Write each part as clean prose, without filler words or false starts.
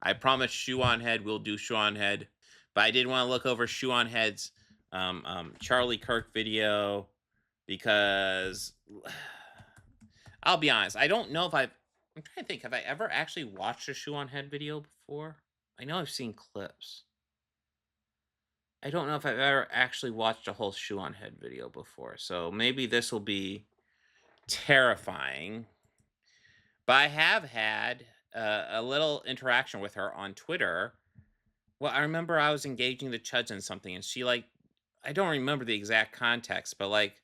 I promise Shoe0nHead will do Shoe0nHead, but I did want to look over Shoe0nHead's Charlie Kirk video because I'll be honest, I don't know if I'm trying to think, have I ever actually watched a Shoe0nHead video before? I know I've seen clips. I don't know if I've ever actually watched a whole Shoe0nHead video before, so maybe this will be terrifying. But I have had a little interaction with her on Twitter. Well, I remember I was engaging the Chuds in something, and she like, I don't remember the exact context, but like,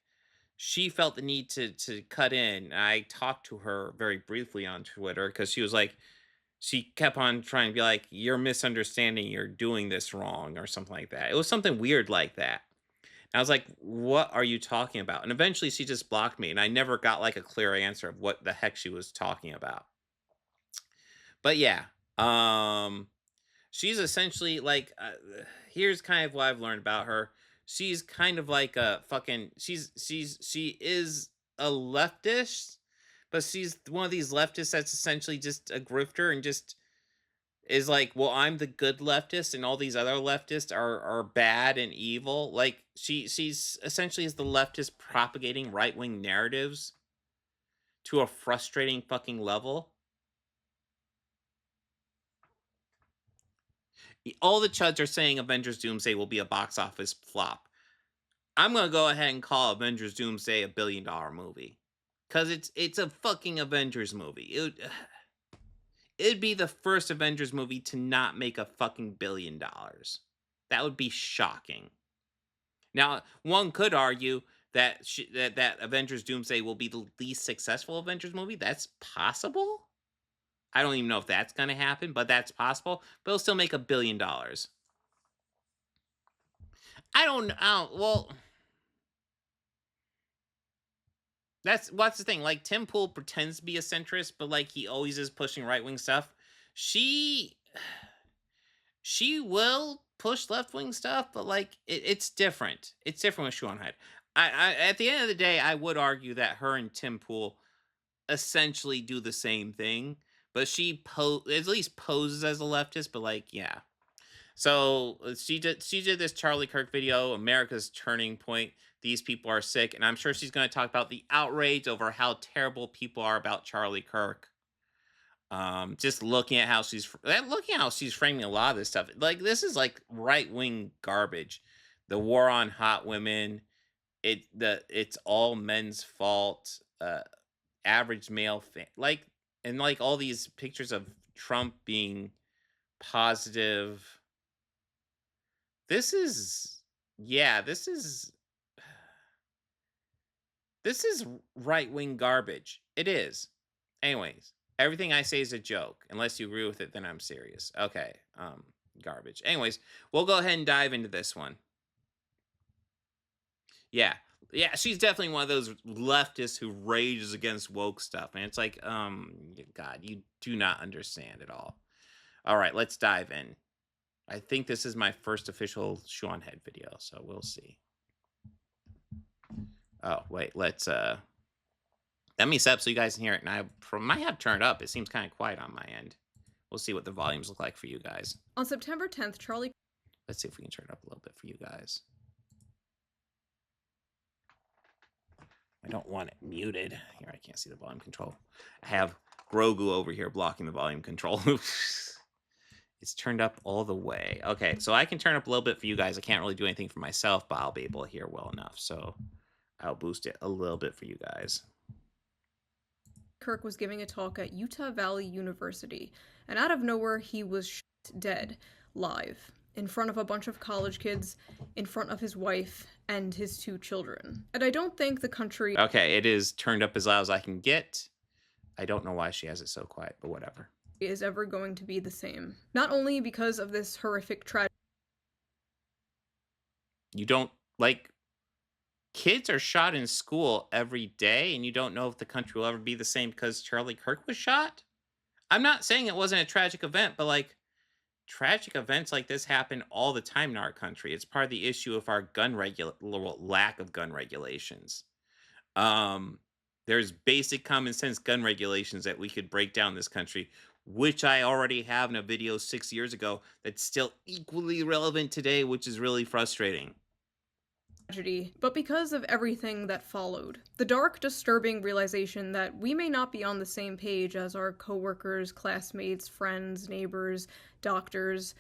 she felt the need to cut in. And I talked to her very briefly on Twitter because she was like, she kept on trying to be like, "You're misunderstanding. You're doing this wrong," or something like that. It was something weird like that. And I was like, "What are you talking about?" And eventually, she just blocked me, and I never got like a clear answer of what the heck she was talking about. But yeah, she's essentially like, here's kind of what I've learned about her. She's kind of like a fucking. She is a leftist, but she's one of these leftists that's essentially just a grifter and just is like, well, I'm the good leftist, and all these other leftists are bad and evil. Like she's essentially is the leftist propagating right wing narratives to a frustrating fucking level. All the chuds are saying Avengers Doomsday will be a box office flop. I'm gonna go ahead and call Avengers Doomsday $1 billion movie. Cause it's a fucking Avengers movie. It'd be the first Avengers movie to not make a fucking $1 billion. That would be shocking. Now, one could argue that that Avengers Doomsday will be the least successful Avengers movie. That's possible. I don't even know if that's going to happen, but that's possible. But it'll still make $1 billion. I don't know. Well, that's what's the thing. Like Tim Pool pretends to be a centrist, but like he always is pushing right wing stuff. She she will push left wing stuff, but like it's different. It's different with Shoe0nHead. At the end of the day, I would argue that her and Tim Pool essentially do the same thing, but she at least poses as a leftist. But like, yeah. So she did this Charlie Kirk video, America's Turning Point. These people are sick, and I'm sure she's going to talk about the outrage over how terrible people are about Charlie Kirk. Just looking at how she's framing a lot of this stuff. Like this is like right wing garbage. The war on hot women. It's all men's fault. Average male like and like all these pictures of Trump being positive. This is yeah. This is right wing garbage. It is. Anyways, everything I say is a joke. Unless you agree with it, then I'm serious. Okay. Garbage. Anyways, we'll go ahead and dive into this one. Yeah. Yeah, she's definitely one of those leftists who rages against woke stuff. And it's like, God, you do not understand at all. All right, let's dive in. I think this is my first official Shoe0nHead video, so we'll see. Oh, wait, let me set up so you guys can hear it. And I might have turned up. It seems kind of quiet on my end. We'll see what the volumes look like for you guys. On September 10th, Charlie... Let's see if we can turn it up a little bit for you guys. I don't want it muted. Here, I can't see the volume control. I have Grogu over here blocking the volume control. It's turned up all the way. Okay, so I can turn up a little bit for you guys. I can't really do anything for myself, but I'll be able to hear well enough. So I'll boost it a little bit for you guys. Kirk was giving a talk at Utah Valley University, and out of nowhere, he was shot dead, live, in front of a bunch of college kids, in front of his wife, and his 2 children. And I don't think the country... Okay, it is turned up as loud as I can get. I don't know why she has it so quiet, but whatever. ...is ever going to be the same. Not only because of this horrific tragedy... You don't, like... Kids are shot in school every day, and you don't know if the country will ever be the same because Charlie Kirk was shot? I'm not saying it wasn't a tragic event, but, like, tragic events like this happen all the time in our country. It's part of the issue of our lack of gun regulations. There's basic common sense gun regulations that we could break down this country, which I already have in a video 6 years ago that's still equally relevant today, which is really frustrating. Tragedy, but because of everything that followed. The dark, disturbing realization that we may not be on the same page as our coworkers, classmates, friends, neighbors, doctors,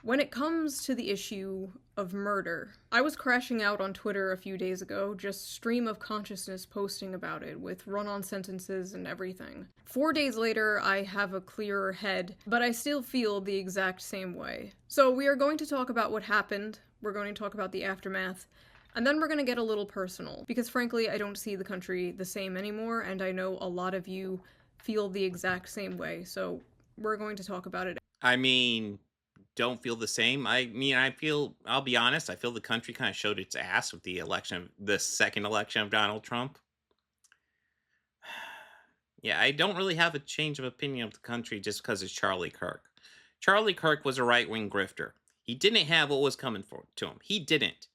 when it comes to the issue of murder. I was crashing out on Twitter a few days ago, just stream of consciousness posting about it, with run-on sentences and everything. 4 days later, I have a clearer head, but I still feel the exact same way. So we are going to talk about what happened, we're going to talk about the aftermath, and then we're gonna get a little personal, because frankly, I don't see the country the same anymore, and I know a lot of you feel the exact same way, so we're going to talk about it. I mean, don't feel the same. I'll be honest, I feel the country kind of showed its ass with the second election of Donald Trump. Yeah, I don't really have a change of opinion of the country just because it's Charlie Kirk. Charlie Kirk was a right-wing grifter. He didn't have what was coming to him. He didn't.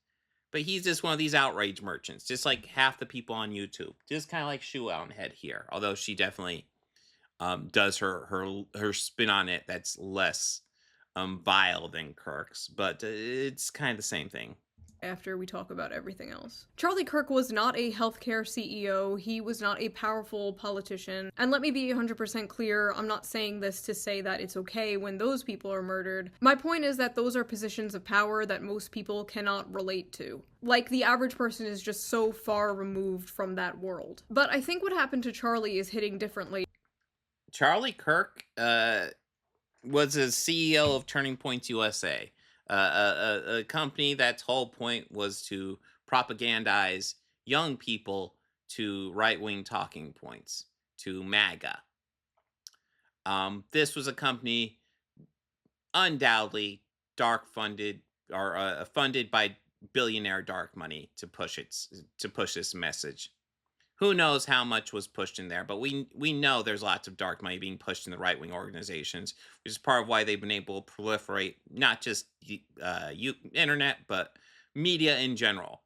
But he's just one of these outrage merchants, just like half the people on YouTube. Just kind of like Shoe0nHead here, although she definitely does her spin on it that's less vile than Kirk's, but it's kind of the same thing. After we talk about everything else. Charlie Kirk was not a healthcare CEO, he was not a powerful politician, and let me be 100% clear, I'm not saying this to say that it's okay when those people are murdered. My point is that those are positions of power that most people cannot relate to. Like, the average person is just so far removed from that world. But I think what happened to Charlie is hitting differently. Charlie Kirk was a CEO of Turning Points USA. A company that's whole point was to propagandize young people to right-wing talking points, to MAGA. This was a company undoubtedly dark funded or funded by billionaire dark money to push this message. Who knows how much was pushed in there, but we know there's lots of dark money being pushed in the right-wing organizations, which is part of why they've been able to proliferate not just internet, but media in general.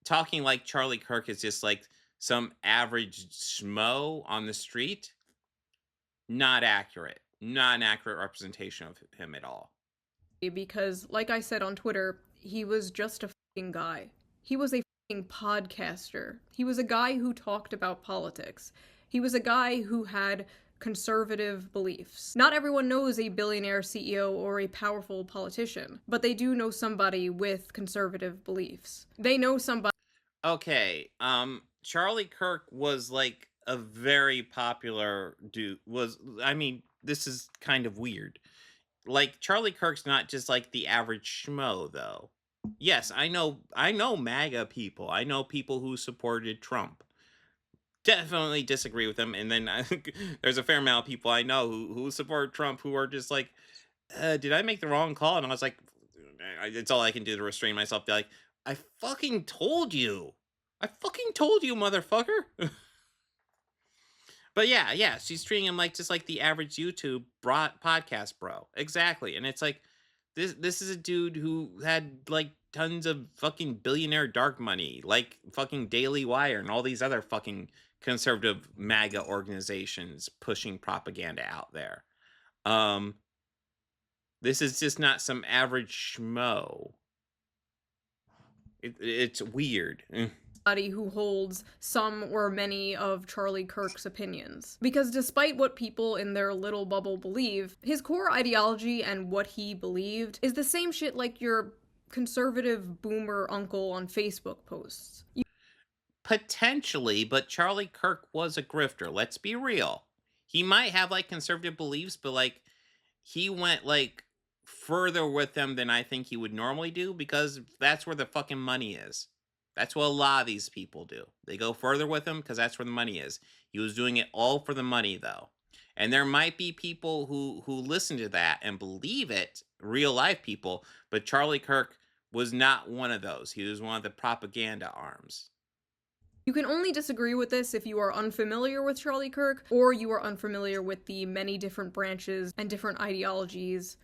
Talking like Charlie Kirk is just like some average schmo on the street, not accurate. Not an accurate representation of him at all. Because, like I said on Twitter, he was just a fucking guy. He was a podcaster. He was a guy who talked about politics. He was a guy who had conservative beliefs. Not everyone knows a billionaire CEO or a powerful politician, but they do know somebody with conservative beliefs. They know somebody. Okay, Charlie Kirk was like a very popular dude. This is kind of weird. Like, Charlie Kirk's not just like the average schmo, though. Yes, I know MAGA people. I know people who supported Trump. Definitely disagree with them. And then there's a fair amount of people I know who support Trump who are just like, did I make the wrong call? And I was like, it's all I can do to restrain myself. Be like, I fucking told you. I fucking told you, motherfucker. But yeah, she's treating him like just like the average YouTube podcast bro. Exactly. And it's like, this is a dude who had like tons of fucking billionaire dark money, like fucking Daily Wire and all these other fucking conservative MAGA organizations pushing propaganda out there. This is just not some average schmo. It's weird. Who holds some or many of Charlie Kirk's opinions. Because despite what people in their little bubble believe, his core ideology and what he believed is the same shit like your conservative boomer uncle on Facebook posts. Potentially, but Charlie Kirk was a grifter. Let's be real. He might have like conservative beliefs, but like he went like further with them than I think he would normally do because that's where the fucking money is. That's what a lot of these people do. They go further with him because that's where the money is. He was doing it all for the money, though. And there might be people who listen to that and believe it, real life people, but Charlie Kirk was not one of those. He was one of the propaganda arms. You can only disagree with this if you are unfamiliar with Charlie Kirk, or you are unfamiliar with the many different branches and different ideologies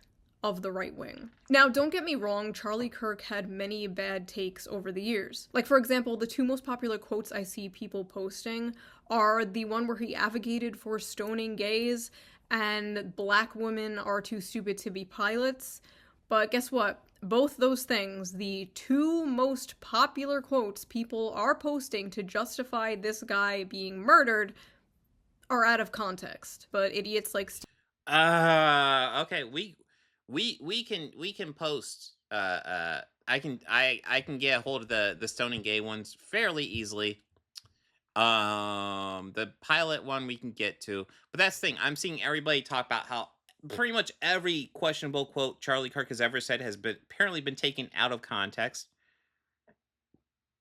of the right wing. Now, don't get me wrong, Charlie Kirk had many bad takes over the years. Like, for example, the two most popular quotes I see people posting are the one where he advocated for stoning gays and black women are too stupid to be pilots. But guess what? Both those things, the two most popular quotes people are posting to justify this guy being murdered, are out of context. But idiots like okay, we can post I can get a hold of the stoning gay ones fairly easily. The pilot one we can get to, but that's the thing. I'm seeing everybody talk about how pretty much every questionable quote Charlie Kirk has ever said has been apparently been taken out of context.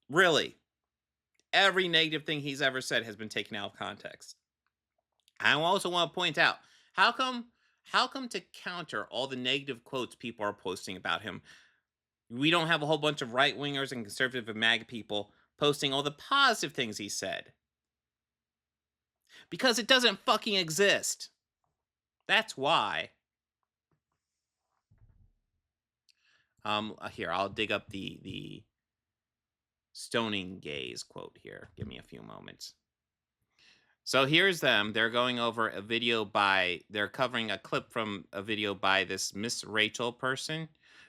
Really, every negative thing he's ever said has been taken out of context. I also want to point out how come to counter all the negative quotes people are posting about him, we don't have a whole bunch of right wingers and conservative and MAGA people posting all the positive things he said. Because it doesn't fucking exist. That's why. Here, I'll dig up the stoning gays quote here. Give me a few moments. So here's them. They're going over a video they're covering a clip from a video by this Miss Rachel person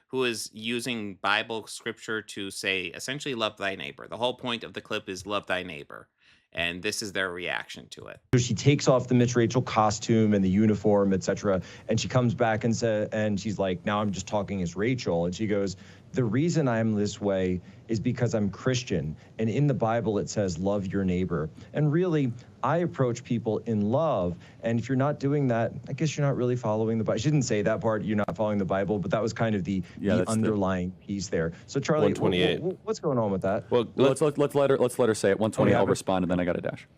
who is using Bible scripture to say, essentially, love thy neighbor. The whole point of the clip is love thy neighbor. And this is their reaction to it. She takes off the Miss Rachel costume and the uniform, etc. And she comes back and she's like, now I'm just talking as Rachel. And she goes, the reason I'm this way is because I'm Christian. And in the Bible, it says, love your neighbor. And really, I approach people in love. And if you're not doing that, I guess you're not really following the Bible. She didn't say that part, you're not following the Bible, but that was kind of the underlying piece there. So Charlie, what's going on with that? Well, let's let her say it. 120, I'll respond, and then I got a dash.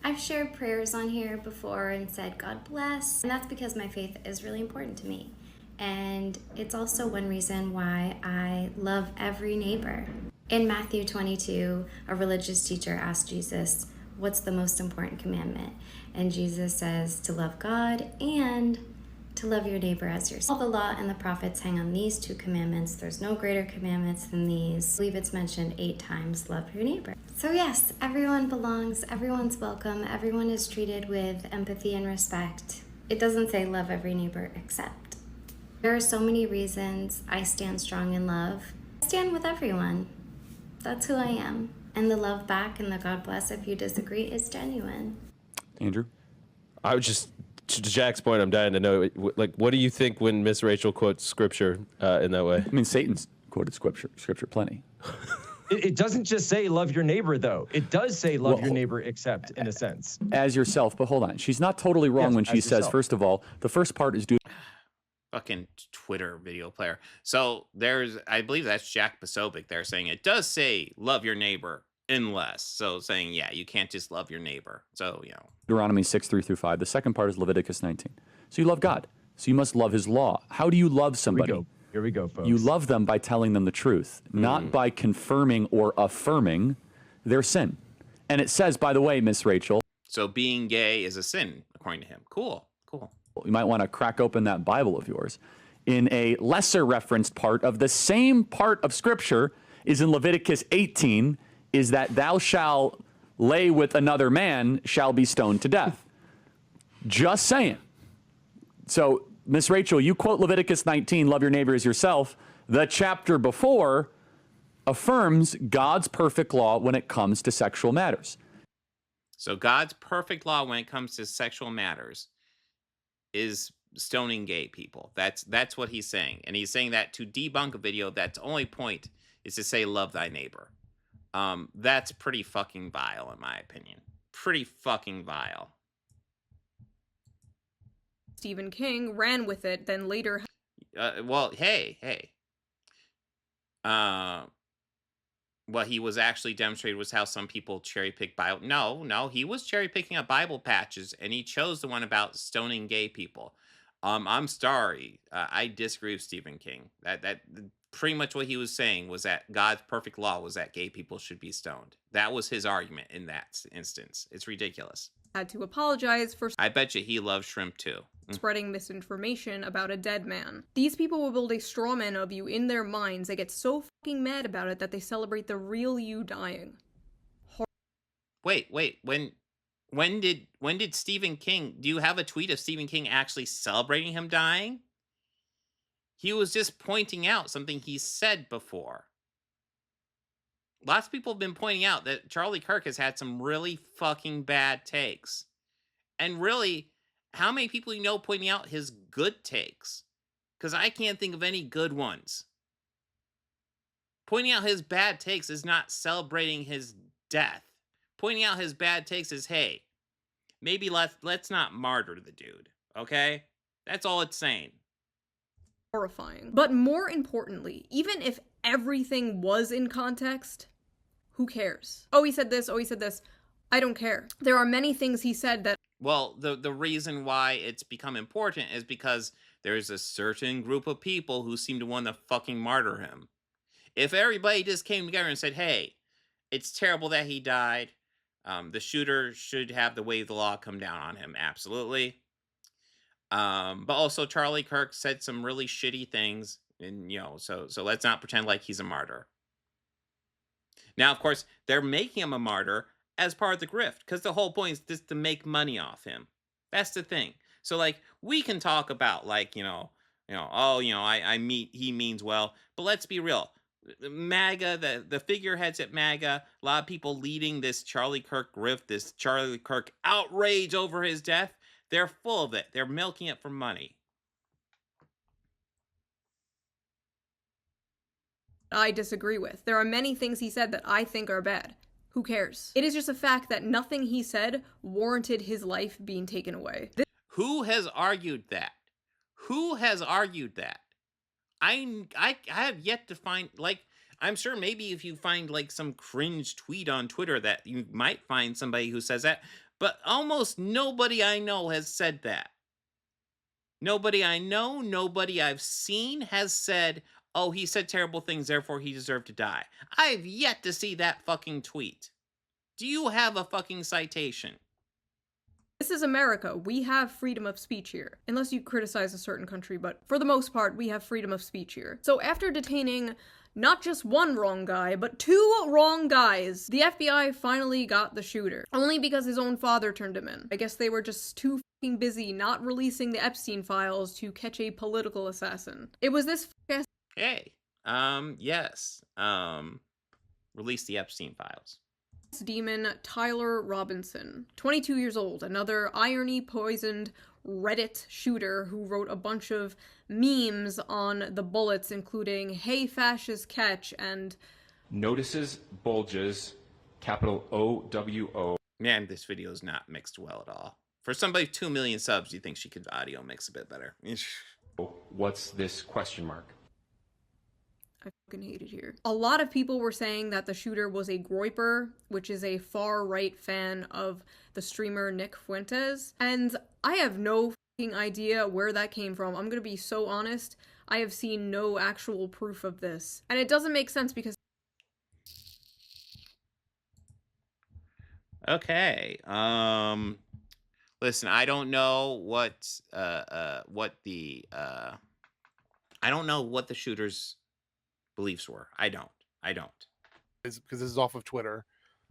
I've shared prayers on here before and said, God bless. And that's because my faith is really important to me. And it's also one reason why I love every neighbor. In Matthew 22, a religious teacher asked Jesus, what's the most important commandment? And Jesus says to love God and to love your neighbor as yourself. All the law and the prophets hang on these two commandments. There's no greater commandments than these. I believe it's mentioned 8 times, love your neighbor. So yes, everyone belongs, everyone's welcome, everyone is treated with empathy and respect. It doesn't say love every neighbor except. There are so many reasons I stand strong in love. I stand with everyone. That's who I am. And the love back and the God bless if you disagree is genuine. Andrew? I would just, to Jack's point, I'm dying to know, like, what do you think when Miss Rachel quotes scripture in that way? I mean, Satan's quoted scripture plenty. It doesn't just say love your neighbor, though. It does say love your neighbor except, in a sense. As yourself, but hold on. She's not totally wrong when she says, first of all, the first part is due. Fucking Twitter video player. So I believe that's Jack Posobiec there saying it does say love your neighbor unless. So saying, yeah, you can't just love your neighbor. So, Deuteronomy 6:3-5. The second part is Leviticus 19. So you love God. So you must love his law. How do you love somebody? Here we go, folks. You love them by telling them the truth, not by confirming or affirming their sin. And it says, by the way, Miss Rachel. So being gay is a sin, according to him. Cool. You might want to crack open that Bible of yours. In a lesser referenced part of the same part of Scripture is in Leviticus 18, is that thou shalt lay with another man shall be stoned to death. Just saying. So, Miss Rachel, you quote Leviticus 19, love your neighbor as yourself. The chapter before affirms God's perfect law when it comes to sexual matters. So God's perfect law when it comes to sexual matters is stoning gay people. That's what he's saying. And he's saying that to debunk a video that's only point is to say love thy neighbor. That's pretty fucking vile, in my opinion. Pretty fucking vile. Stephen King ran with it, then later... Well, hey. What he was actually demonstrated was how some people cherry-pick Bible. No, he was cherry-picking up Bible patches, and he chose the one about stoning gay people. I'm sorry. I disagree with Stephen King. That pretty much what he was saying was that God's perfect law was that gay people should be stoned. That was his argument in that instance. It's ridiculous. Had to apologize for... I bet you he loves shrimp, too. spreading misinformation about a dead man. These people will build a straw man of you in their minds. They get so fucking mad about it that they celebrate the real you dying. Wait. When did Stephen King? Do you have a tweet of Stephen King actually celebrating him dying? He was just pointing out something he said before. Lots of people have been pointing out that Charlie Kirk has had some really fucking bad takes. And really, how many people you know pointing out his good takes? Because I can't think of any good ones. Pointing out his bad takes is not celebrating his death. Pointing out his bad takes is, hey, maybe let's not martyr the dude, okay? That's all it's saying. Horrifying. But more importantly, even if everything was in context, who cares? Oh, he said this. Oh, he said this. I don't care. There are many things he said that... Well, the reason why it's become important is because there's a certain group of people who seem to want to fucking martyr him. If everybody just came together and said, hey, it's terrible that he died, the shooter should have the way of the law come down on him, absolutely. But also Charlie Kirk said some really shitty things, and so let's not pretend like he's a martyr. Now, of course, they're making him a martyr as part of the grift, because the whole point is just to make money off him. That's the thing. So, like, we can talk about, like, he means well, but let's be real. MAGA, the figureheads at MAGA, a lot of people leading this Charlie Kirk grift, this Charlie Kirk outrage over his death, they're full of it. They're milking it for money. I disagree with. There are many things he said that I think are bad. Who cares? It is just a fact that nothing he said warranted his life being taken away. Who has argued that? Who has argued that? I have yet to find, like, I'm sure maybe if you find, like, some cringe tweet on Twitter that you might find somebody who says that, but almost nobody I know has said that. Nobody I know, nobody I've seen has said, oh, he said terrible things, therefore he deserved to die. I've yet to see that fucking tweet. Do you have a fucking citation? This is America. We have freedom of speech here. Unless you criticize a certain country, but for the most part, we have freedom of speech here. So after detaining not just one wrong guy, but 2 wrong guys, the FBI finally got the shooter. Only because his own father turned him in. I guess they were just too fucking busy not releasing the Epstein files to catch a political assassin. It was this f***ass... Hey, yes. Release the Epstein files. Demon Tyler Robinson, 22 years old, another irony-poisoned Reddit shooter who wrote a bunch of memes on the bullets, including "Hey fascist catch" and notices bulges, capital OWO. Man, this video is not mixed well at all. For somebody with 2 million subs, you think she could audio mix a bit better. What's this question mark? I fucking hate it here. A lot of people were saying that the shooter was a groiper, which is a far-right fan of the streamer Nick Fuentes, and I have no fucking idea where that came from. I'm gonna be so honest, I have seen no actual proof of this. And it doesn't make sense because... Okay, listen, I don't know what the shooter's beliefs were. I don't. Because this is off of Twitter,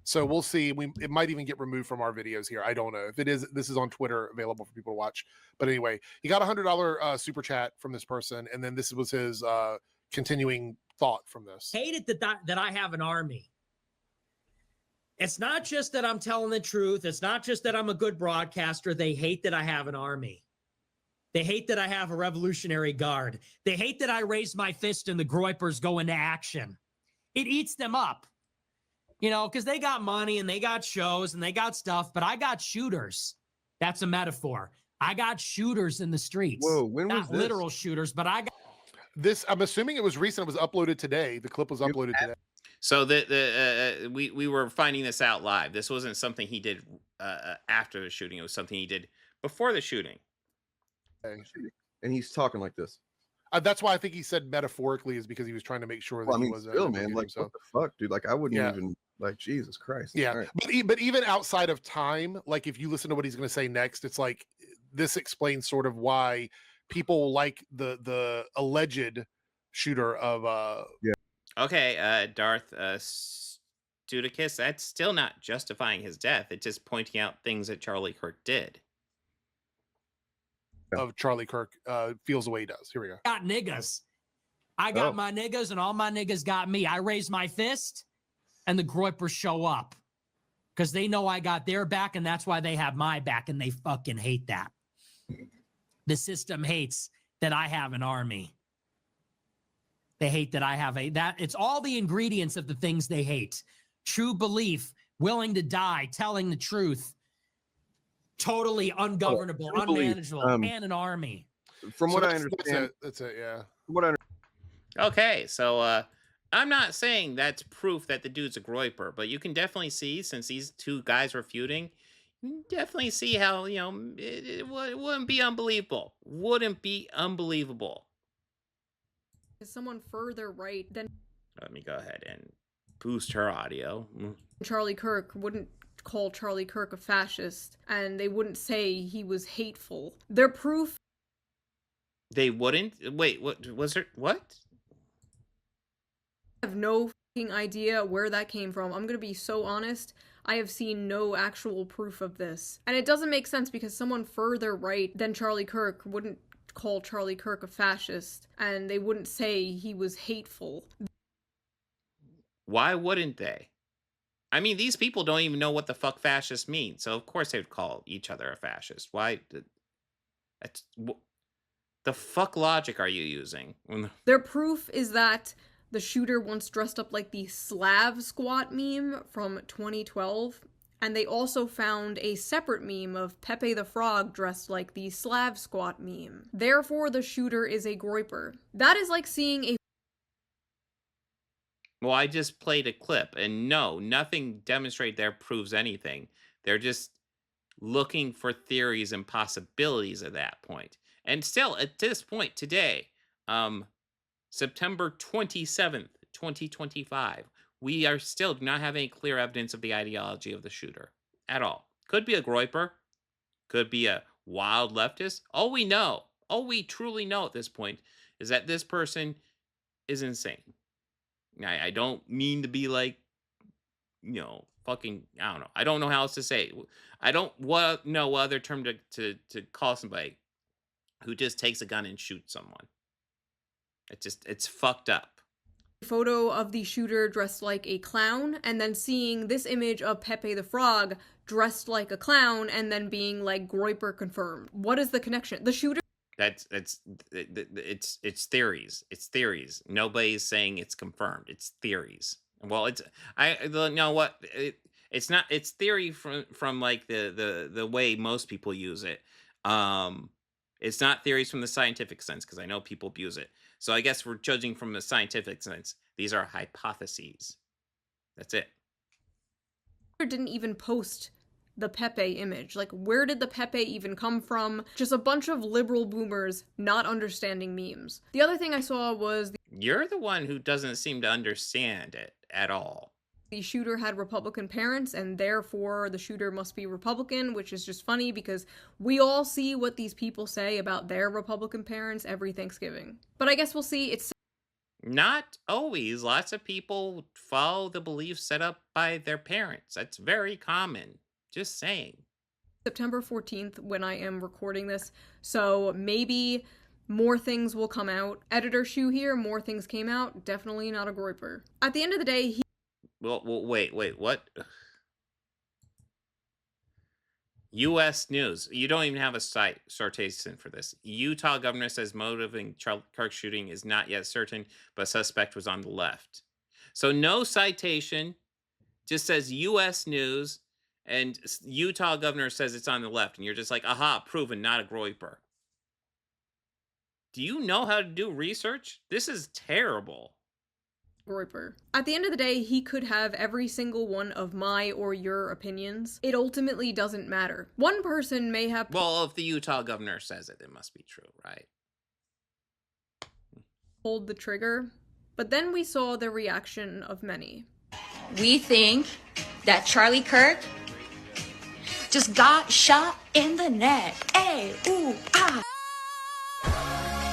so we'll see. It might even get removed from our videos here. I don't know if it is. This is on Twitter, available for people to watch. But anyway, he got $100 super chat from this person, and then this was his continuing thought from this. Hate it that I have an army. It's not just that I'm telling the truth. It's not just that I'm a good broadcaster. They hate that I have an army. They hate that I have a Revolutionary Guard. They hate that I raise my fist and the groypers go into action. It eats them up, because they got money and they got shows and they got stuff, but I got shooters. That's a metaphor. I got shooters in the streets. Whoa, when was not this? literal shooters, but I got this. I'm assuming it was recent. It was uploaded today. The clip was uploaded today. So we were finding this out live. This wasn't something he did after the shooting. It was something he did before the shooting. And he's talking like this. That's why I think he said metaphorically, is because he was trying to make sure that he was. Still, man, like what the fuck, dude? Like I wouldn't even like Jesus Christ. Yeah, right. but even outside of time, like if you listen to what he's going to say next, it's like this explains sort of why people like the alleged shooter of Okay, Darth Studicus, that's still not justifying his death. It's just pointing out things that Charlie Kirk did. Of Charlie Kirk feels the way he does. Here we go. Got niggas. I got my niggas, and all my niggas got me. I raise my fist, and the groypers show up because they know I got their back, and that's why they have my back, and they fucking hate that. The system hates that I have an army. They hate that I have it's all the ingredients of the things they hate. True belief, willing to die, telling the truth, totally ungovernable, unmanageable, and an army. From what I understand, that's it. Yeah. What I Okay, so I'm not saying that's proof that the dude's a groyper, but you can definitely see, since these two guys were feuding, you can definitely see how, you know, it wouldn't be unbelievable. Wouldn't be unbelievable. Is someone further right than Let me go ahead and boost her audio. Charlie Kirk wouldn't call Charlie Kirk a fascist, and they wouldn't say he was hateful. Their proof. They wouldn't? Wait, what was there? What? I have no fucking idea where that came from. I'm gonna be so honest. I have seen no actual proof of this. And it doesn't make sense because someone further right than Charlie Kirk wouldn't call Charlie Kirk a fascist, and they wouldn't say he was hateful. Why wouldn't they? I mean, these people don't even know what the fuck fascist means, so of course they'd call each other a fascist. Why? That's, the fuck logic are you using? Their proof is that the shooter once dressed up like the Slav squat meme from 2012, and they also found a separate meme of Pepe the Frog dressed like the Slav squat meme. Therefore, the shooter is a groyper. That is like seeing a... Well, I just played a clip, and no, nothing demonstrated there proves anything. They're just looking for theories and possibilities at that point. And still, at this point today, September 27th, 2025, we are still do not have any clear evidence of the ideology of the shooter at all. Could be a groyper, could be a wild leftist. All we know, all we truly know at this point is that this person is insane. I don't mean to be like, you know, fucking, I don't know. I don't know how else to say it. I don't know what other term to call somebody who just takes a gun and shoots someone. It's fucked up. Photo of the shooter dressed like a clown, and then seeing this image of Pepe the Frog dressed like a clown, and then being like groyper confirmed. What is the connection? The shooter... It's theories. It's theories. Nobody's saying it's confirmed. It's theories. Well, you know what? It's not. It's theory from like the way most people use it. It's not theories from the scientific sense, because I know people abuse it. So I guess we're judging from the scientific sense. These are hypotheses. That's it. Didn't even post the Pepe image. Like, where did the Pepe even come from? Just a bunch of liberal boomers not understanding memes. The other thing I saw was... You're the one who doesn't seem to understand it at all. The shooter had Republican parents, and therefore the shooter must be Republican, which is just funny because we all see what these people say about their Republican parents every Thanksgiving. But I guess we'll see. It's not always. Lots of people follow the beliefs set up by their parents. That's very common. Just saying. September 14th when I am recording this, so maybe more things will come out. Editor Shoe here, more things came out. Definitely not a groyper. At the end of the day, he... Well, wait, what? U.S. News. You don't even have a citation for this. Utah governor says motive in Charlie Kirk shooting is not yet certain, but suspect was on the left. So no citation, just says U.S. News, and Utah governor says it's on the left, and you're just like, aha, proven, not a groyper. Do you know how to do research? This is terrible. Groyper. At the end of the day, he could have every single one of my or your opinions. It ultimately doesn't matter. One person may have... Well, if the Utah governor says it, it must be true, right? Pulled the trigger. But then we saw the reaction of many. We think that Charlie Kirk just got shot in the neck. Hey, ooh, ah.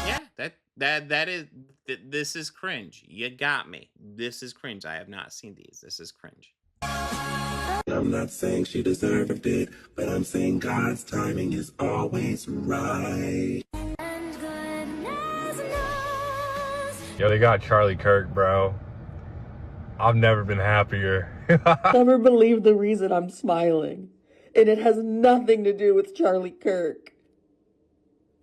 Yeah, this is cringe. You got me. This is cringe. I have not seen these. This is cringe. I'm not saying she deserved it, but I'm saying God's timing is always right. Yo, they got Charlie Kirk, bro. I've never been happier. Never believe the reason I'm smiling. And it has nothing to do with Charlie Kirk.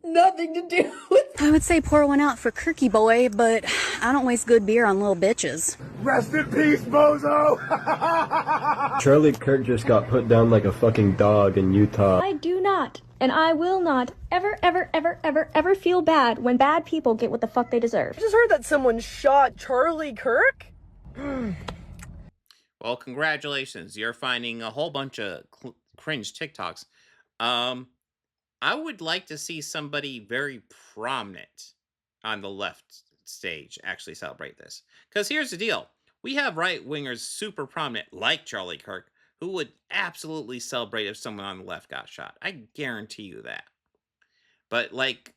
Nothing to do with... I would say pour one out for Kirky boy, but I don't waste good beer on little bitches. Rest in peace, bozo! Charlie Kirk just got put down like a fucking dog in Utah. I do not, and I will not, ever feel bad when bad people get what the fuck they deserve. I just heard that someone shot Charlie Kirk? Well, congratulations. You're finding a whole bunch of cringe TikToks. I would like to see somebody very prominent on the left stage actually celebrate this. Because here's the deal. We have right-wingers super prominent, like Charlie Kirk, who would absolutely celebrate if someone on the left got shot. I guarantee you that. But, like,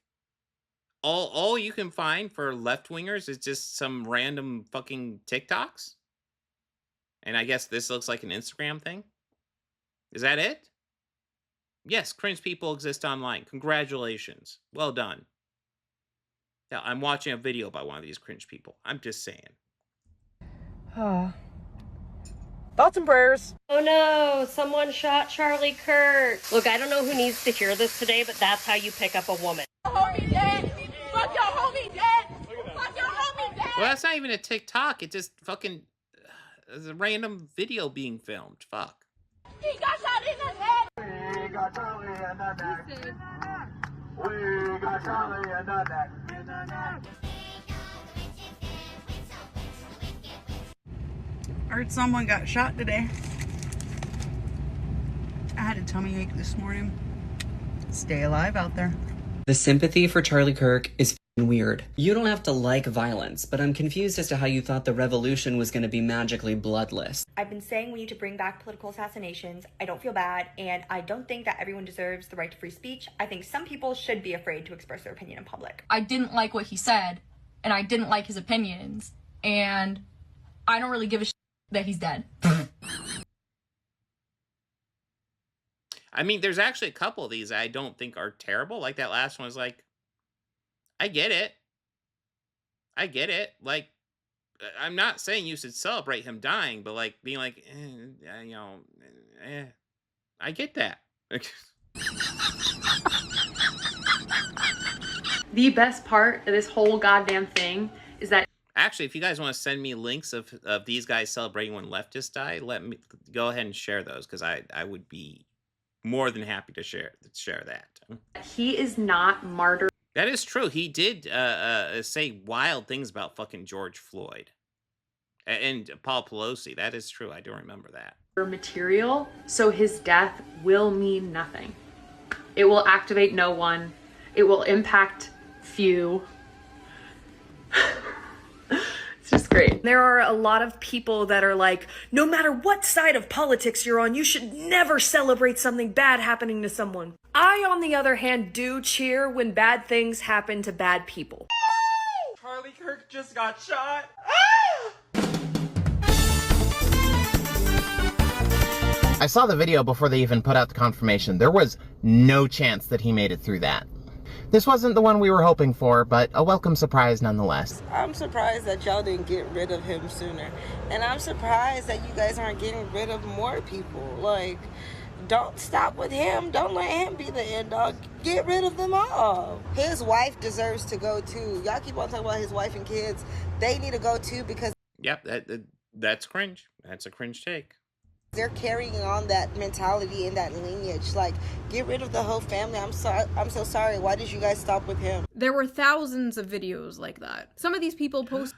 all you can find for left-wingers is just some random fucking TikToks? And I guess this looks like an Instagram thing? Is that it? Yes, cringe people exist online. Congratulations. Well done. Yeah, I'm watching a video by one of these cringe people. I'm just saying. Thoughts and prayers. Oh no, someone shot Charlie Kirk. Look, I don't know who needs to hear this today, but that's how you pick up a woman. Homie dead. Fuck your homie dead. Fuck your homie dead. Well, that's not even a TikTok. It just fucking... There's a random video being filmed. Fuck. He got shot in the head. We got Charlie in the neck. We got Charlie in the neck. I heard someone got shot today. I had a tummy ache this morning. Stay alive out there. The sympathy for Charlie Kirk is weird. You don't have to like violence, but I'm confused as to how you thought the revolution was going to be magically bloodless. I've been saying we need to bring back political assassinations. I don't feel bad, and I don't think that everyone deserves the right to free speech. I think some people should be afraid to express their opinion in public. I didn't like what he said, and I didn't like his opinions, and I don't really give a shit that he's dead. I mean, there's actually a couple of these I don't think are terrible. Like that last one was like, I get it. I get it. Like, I'm not saying you should celebrate him dying, but like being like, I get that. The best part of this whole goddamn thing is that actually, if you guys want to send me links of these guys celebrating when leftists die, let me go ahead and share those because I would be more than happy to share that. he is not martyred. That is true. He did say wild things about fucking George Floyd and Paul Pelosi. That is true. I do remember that. Material, so his death will mean nothing. It will activate no one. It will impact few. It's just great. There are a lot of people that are like, no matter what side of politics you're on, you should never celebrate something bad happening to someone. I, on the other hand, do cheer when bad things happen to bad people. Charlie Kirk just got shot. I saw the video before they even put out the confirmation. There was no chance that he made it through that. This wasn't the one we were hoping for, but a welcome surprise nonetheless. I'm surprised that y'all didn't get rid of him sooner. And I'm surprised that you guys aren't getting rid of more people. Like, don't stop with him. Don't let him be the end dog. Get rid of them all. His wife deserves to go too. Y'all keep on talking about his wife and kids. They need to go too because... Yep, that's cringe. That's a cringe take. They're carrying on that mentality and that lineage. Like, get rid of the whole family. I'm so sorry. Why did you guys stop with him? There were thousands of videos like that. Some of these people post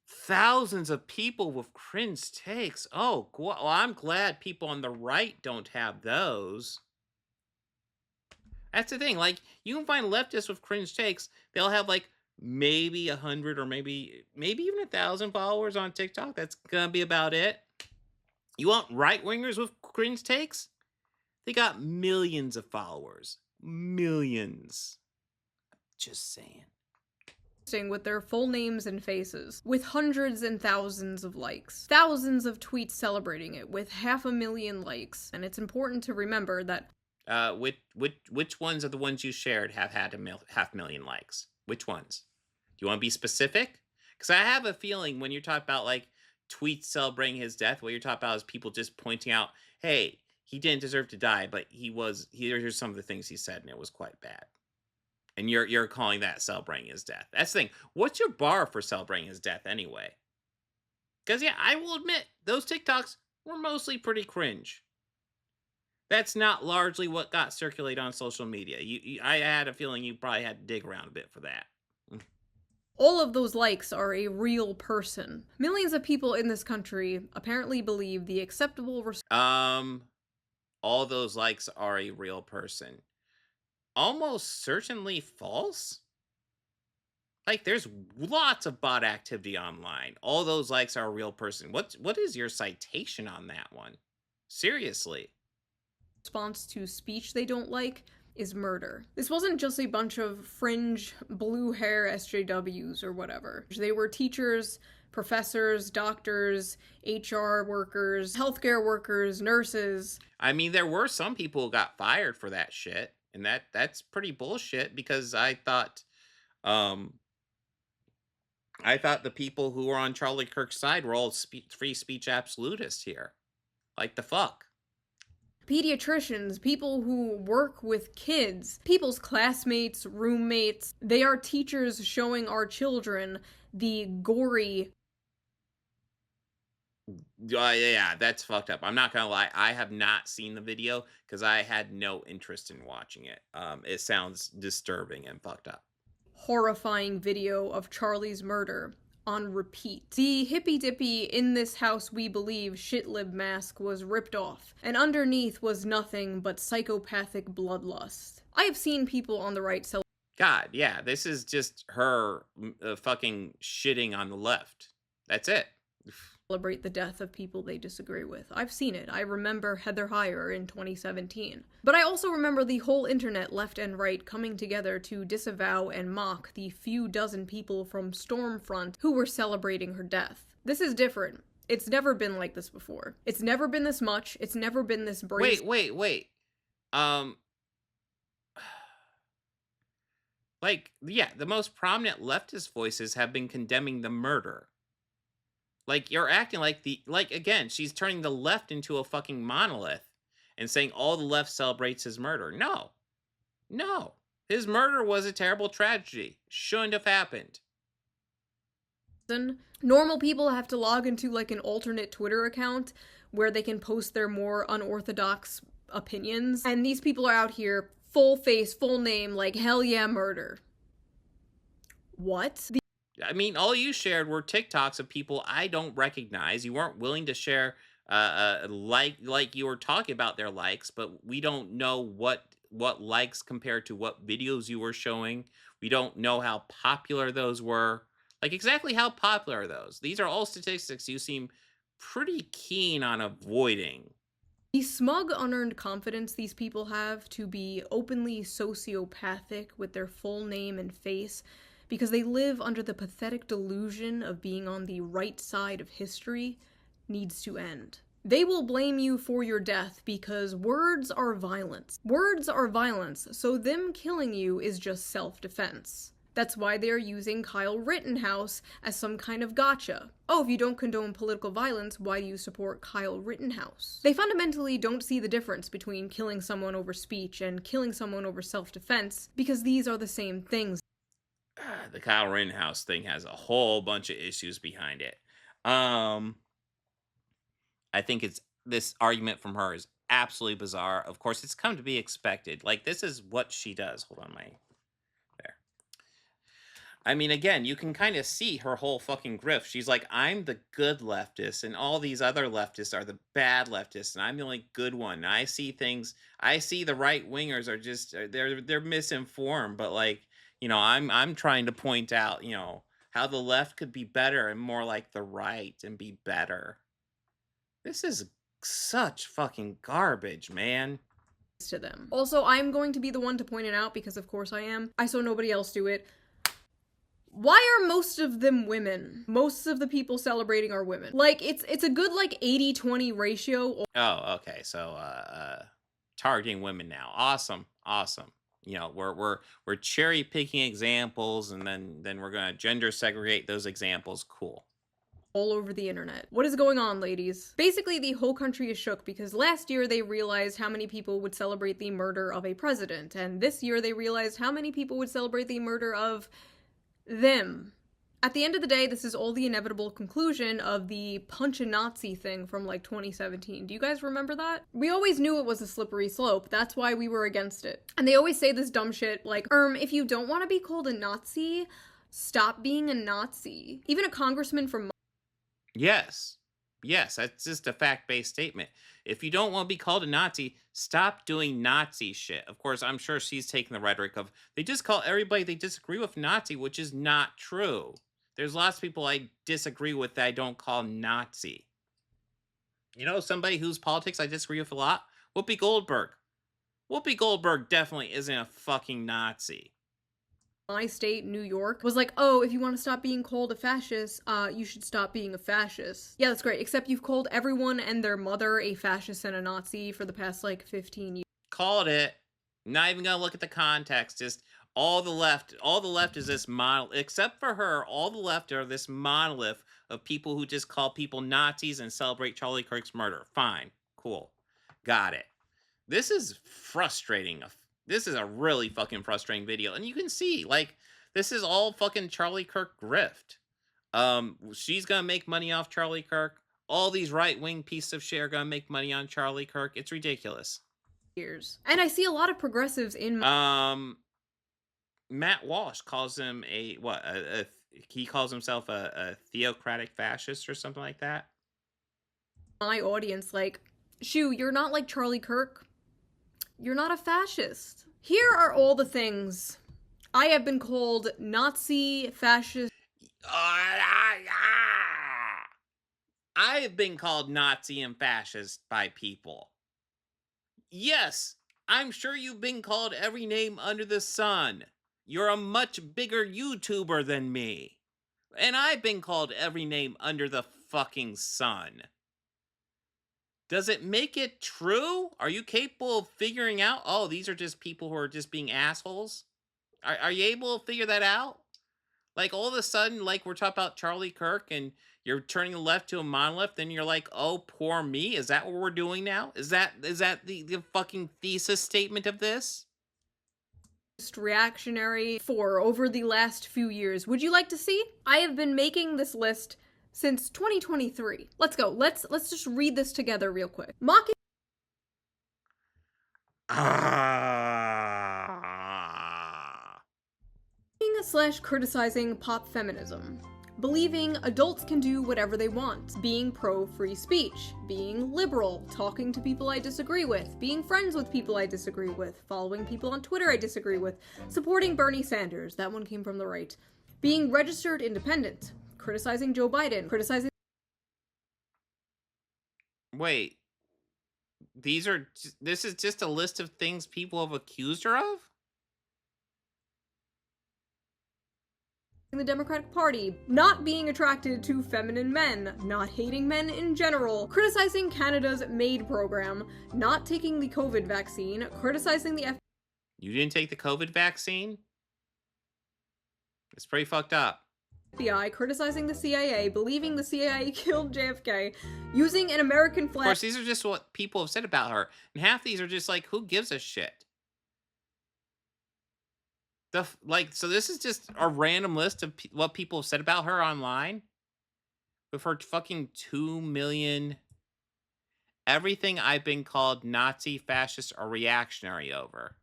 thousands of people with cringe takes. Oh, well, I'm glad people on the right don't have those. That's the thing. Like, you can find leftists with cringe takes. They'll have like maybe 100 or maybe even 1,000 followers on TikTok. That's gonna be about it. You want right-wingers with cringe takes? They got millions of followers. Millions. Just saying. With their full names and faces, with hundreds and thousands of likes, thousands of tweets celebrating it, with 500,000 likes. And it's important to remember that which ones are the ones you shared have had 500,000 likes? Which ones? Do you want to be specific? Because I have a feeling when you're talking about like tweets celebrating his death, what you're talking about is people just pointing out, hey, he didn't deserve to die, but here's some of the things he said, and it was quite bad. And you're calling that celebrating his death. That's the thing. What's your bar for celebrating his death anyway? Because, yeah, I will admit, those TikToks were mostly pretty cringe. That's not largely what got circulated on social media. I had a feeling you probably had to dig around a bit for that. all of those likes are a real person. Millions of people in this country apparently believe the acceptable all those likes are a real person. Almost certainly false? Like, there's lots of bot activity online. All those likes are a real person. What is your citation on that one? Seriously. Response to speech they don't like is murder. This wasn't just a bunch of fringe blue hair SJWs or whatever. They were teachers, professors, doctors, HR workers, healthcare workers, nurses. I mean, there were some people who got fired for that shit, and that's pretty bullshit, because I thought the people who were on Charlie Kirk's side were all free speech absolutists here. Like, the fuck? Pediatricians, people who work with kids, people's classmates, roommates. They are teachers showing our children the gory... Yeah, that's fucked up. I'm not gonna lie, I have not seen the video because I had no interest in watching it. It sounds disturbing and fucked up. Horrifying video of Charlie's murder on repeat. The hippy-dippy "in this house we believe" shitlib mask was ripped off, and underneath was nothing but psychopathic bloodlust. I have seen people on the right God, yeah, this is just her fucking shitting on the left. That's it. Celebrate the death of people they disagree with. I've seen it. I remember Heather Heyer in 2017. But I also remember the whole internet, left and right, coming together to disavow and mock the few dozen people from Stormfront who were celebrating her death. This is different. It's never been like this before. It's never been this much. It's never been this brazen. Wait. Like, yeah, the most prominent leftist voices have been condemning the murder. Like, you're acting like again, she's turning the left into a fucking monolith and saying all the left celebrates his murder. No. His murder was a terrible tragedy. Shouldn't have happened. Normal people have to log into like an alternate Twitter account where they can post their more unorthodox opinions. And these people are out here, full face, full name, like, hell yeah, murder. What? I mean, all you shared were TikToks of people I don't recognize. You weren't willing to share, like you were talking about their likes, but we don't know what likes compared to what videos you were showing. We don't know how popular those were. Like, exactly how popular are those? These are all statistics you seem pretty keen on avoiding. The smug, unearned confidence these people have to be openly sociopathic with their full name and face, because they live under the pathetic delusion of being on the right side of history, needs to end. They will blame you for your death because words are violence. Words are violence, so them killing you is just self-defense. That's why they're using Kyle Rittenhouse as some kind of gotcha. Oh, if you don't condone political violence, why do you support Kyle Rittenhouse? They fundamentally don't see the difference between killing someone over speech and killing someone over self-defense, because these are the same things. The Kyle Rittenhouse thing has a whole bunch of issues behind it. I think this argument from her is absolutely bizarre. Of course, it's come to be expected. Like, this is what she does. Hold on, there. I mean, again, you can kind of see her whole fucking grift. She's like, I'm the good leftist, and all these other leftists are the bad leftists, and I'm the only good one. And I see the right wingers are just, they're misinformed, but like, you know, I'm trying to point out, you know, how the left could be better and more like the right and be better. This is such fucking garbage, man. to them. Also, I'm going to be the one to point it out because of course I am. I saw nobody else do it. Why are most of them women? Most of the people celebrating are women. Like, it's a good, like, 80-20 ratio. Oh, okay. So, targeting women now. Awesome. Awesome. You know, we're cherry picking examples and then we're gonna gender segregate those examples. Cool. All over the internet. What is going on, ladies? Basically, the whole country is shook because last year they realized how many people would celebrate the murder of a president, and this year they realized how many people would celebrate the murder of them. At the end of the day, this is all the inevitable conclusion of the punch a Nazi thing from like 2017. Do you guys remember that? We always knew it was a slippery slope. That's why we were against it. And they always say this dumb shit like, if you don't want to be called a Nazi, stop being a Nazi. Even a congressman from Yes. Yes, that's just a fact-based statement. If you don't want to be called a Nazi, stop doing Nazi shit. Of course, I'm sure she's taking the rhetoric of, they just call everybody they disagree with Nazi, which is not true. There's lots of people I disagree with that I don't call Nazi. You know, somebody whose politics I disagree with a lot? Whoopi Goldberg. Whoopi Goldberg definitely isn't a fucking Nazi. My state, New York, was like, oh, if you want to stop being called a fascist, you should stop being a fascist. Yeah, that's great, except you've called everyone and their mother a fascist and a Nazi for the past, like, 15 years. Called it. Not even gonna look at the context, just all the left is this monolith, except for her, all the left are this monolith of people who just call people Nazis and celebrate Charlie Kirk's murder. Fine, cool, got it. This is frustrating. This is a really fucking frustrating video. And you can see, like, this is all fucking Charlie Kirk grift. She's gonna make money off Charlie Kirk. All these right-wing pieces of shit are gonna make money on Charlie Kirk. It's ridiculous. And I see a lot of progressives in Matt Walsh calls him he calls himself a theocratic fascist or something like that. My audience, like, Shoe, you're not like Charlie Kirk. You're not a fascist. Here are all the things I have been called: Nazi, fascist. I have been called Nazi and fascist by people. Yes, I'm sure you've been called every name under the sun. You're a much bigger YouTuber than me. And I've been called every name under the fucking sun. Does it make it true? Are you capable of figuring out, oh, these are just people who are just being assholes? Are you able to figure that out? Like, all of a sudden, like, we're talking about Charlie Kirk, and you're turning the left to a monolith, then you're like, oh, poor me? Is that what we're doing now? Is that the fucking thesis statement of this? Reactionary for over the last few years. Would you like to see? I have been making this list since 2023. Let's go. Let's just read this together real quick. Mocking / criticizing pop feminism. Believing adults can do whatever they want. Being pro-free speech. Being liberal. Talking to people I disagree with. Being friends with people I disagree with. Following people on Twitter I disagree with. Supporting Bernie Sanders. That one came from the right. Being registered independent. Criticizing Joe Biden. Criticizing... Wait. This is just a list of things people have accused her of? The Democratic Party, not being attracted to feminine men, not hating men in general, criticizing Canada's MAID program, not taking the COVID vaccine, criticizing the You didn't take the COVID vaccine? It's pretty fucked up. FBI, criticizing the CIA, believing the CIA killed JFK, using an American flag. Of course, these are just what people have said about her, and half these are just like, who gives a shit? So this is just a random list of what people have said about her online? With her fucking 2 million... Everything I've been called Nazi, fascist, or reactionary over.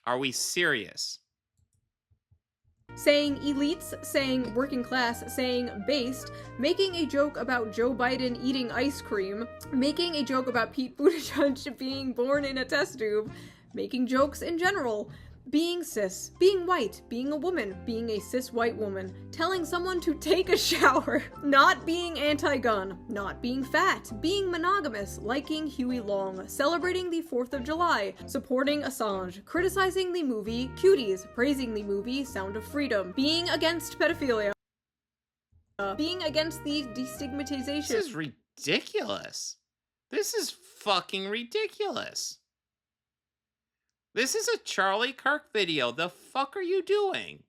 Are we serious? Saying elites, saying working class, saying based, making a joke about Joe Biden eating ice cream, making a joke about Pete Buttigieg being born in a test tube, making jokes in general, Being cis, being white, being a woman, being a cis white woman, telling someone to take a shower, not being anti-gun, not being fat, being monogamous, liking Huey Long, celebrating the 4th of July, supporting Assange, criticizing the movie Cuties, praising the movie Sound of Freedom, being against pedophilia, being against the destigmatization. This is ridiculous. This is fucking ridiculous. This is a Charlie Kirk video. The fuck are you doing?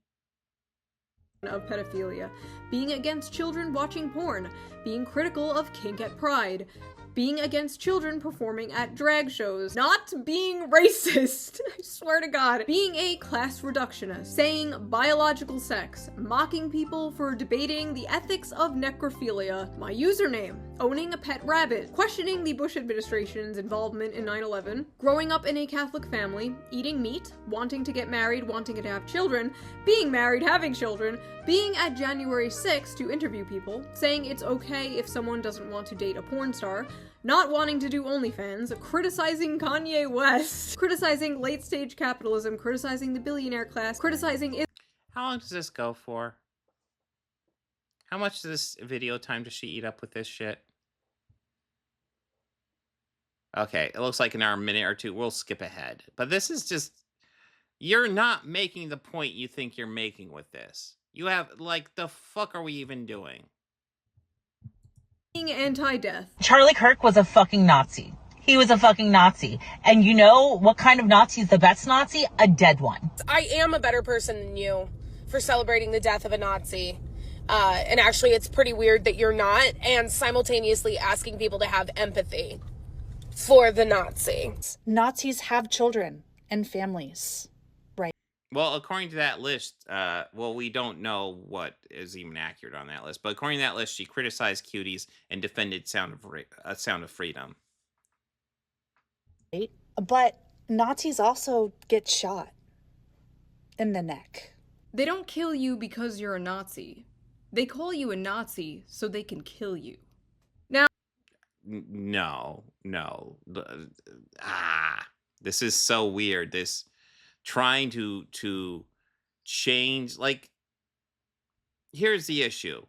Of pedophilia, being against children watching porn, being critical of kink at Pride, being against children performing at drag shows, not being racist, I swear to God, being a class reductionist, saying biological sex, mocking people for debating the ethics of necrophilia, my username, owning a pet rabbit, questioning the Bush administration's involvement in 9/11, growing up in a Catholic family, eating meat, wanting to get married, wanting to have children, being married, having children, being at January 6th to interview people, saying it's okay if someone doesn't want to date a porn star, not wanting to do OnlyFans, criticizing Kanye West, criticizing late-stage capitalism, criticizing the billionaire class, criticizing... How long does this go for? How much of this video time does she eat up with this shit? Okay, it looks like an hour, minute or two. We'll skip ahead. But this is just... You're not making the point you think you're making with this. You have, like, the fuck are we even doing? Being anti-death. Charlie Kirk was a fucking Nazi. He was a fucking Nazi. And you know what kind of Nazi is the best Nazi? A dead one. I am a better person than you for celebrating the death of a Nazi. And actually, it's pretty weird that you're not, and simultaneously asking people to have empathy for the Nazi. Nazis have children and families, right? Well, according to that list, well, we don't know what is even accurate on that list, but according to that list, she criticized Cuties and defended Sound of Freedom. Right? But Nazis also get shot in the neck. They don't kill you because you're a Nazi. They call you a Nazi so they can kill you. Now, no. This is so weird. This trying to change, like, here's the issue.